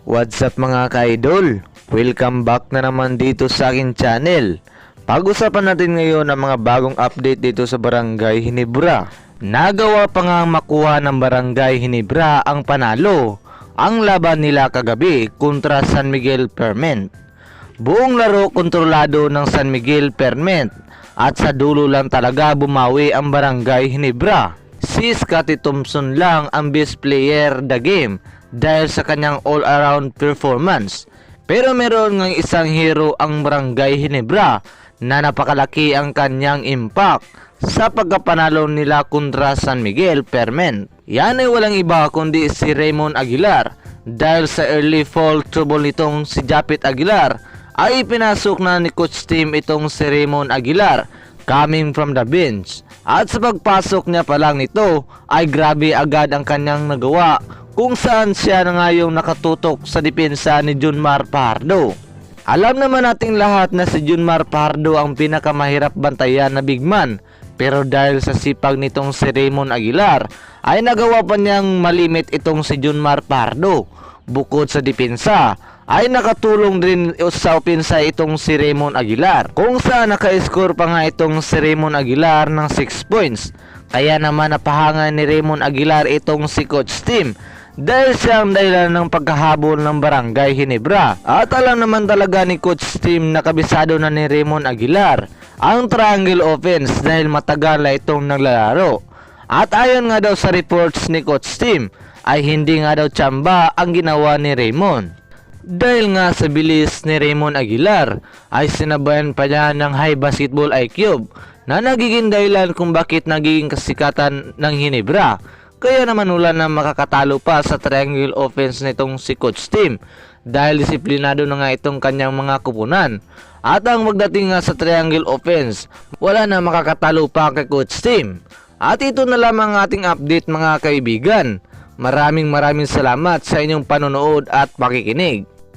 What's up mga ka-idol? Welcome back na naman dito sa akin channel. Pag-usapan natin ngayon ang mga bagong update dito sa Barangay Ginebra. Nagawa pa nga makuha ng Barangay Ginebra ang panalo ang laban nila kagabi kontra San Miguel Perment. Buong laro kontrolado ng San Miguel Perment at sa dulo lang talaga bumawi ang Barangay Ginebra. Si Scottie Thompson lang ang best player the game dahil sa kanyang all-around performance. Pero meron ngang isang hero ang Barangay Ginebra na napakalaki ang kanyang impact sa pagkapanalo nila kontra San Miguel Perment. Yan ay walang iba kundi si Raymond Aguilar dahil sa early fall trouble nitong si Japit Aguilar ay pinasok na ni Coach Tim itong si Raymond Aguilar coming from the bench. At sa pagpasok niya pa lang nito ay grabe agad ang kanyang nagawa kung saan siya na nga yung nakatutok sa depensa ni Junmar Fajardo. Alam naman nating lahat na si Junmar Fajardo ang pinakamahirap bantayan na big man, pero dahil sa sipag nitong si Raymond Aguilar ay nagawa pa niyang malimit itong si Junmar Fajardo. Bukod sa depensa ay nakatulong din sa opensa itong si Raymond Aguilar, kung saan naka-score pa nga itong si Raymond Aguilar ng 6 points. Kaya naman napahangan ni Raymond Aguilar itong si Coach Tim dahil siya ang dahilan ng pagkahabol ng Barangay Ginebra. At alam naman talaga ni Coach Tim na kabisado na ni Raymond Aguilar ang triangle offense dahil matagal na itong naglalaro. At ayon nga daw sa reports ni Coach Tim ay hindi nga daw tsamba ang ginawa ni Raymond. Dahil nga sa bilis ni Raymond Aguilar ay sinabayan pa niya ng high basketball IQ na nagiging dahilan kung bakit nagiging kasikatan ng Ginebra. Kaya naman wala na makakatalo pa sa triangle offense nitong si Coach Tim dahil disiplinado na nga itong kanyang mga kupunan. At ang magdating nga sa triangle offense, wala na makakatalo pa kay Coach Tim. At ito na lamang ating update mga kaibigan. Maraming salamat sa inyong panonood at pakikinig.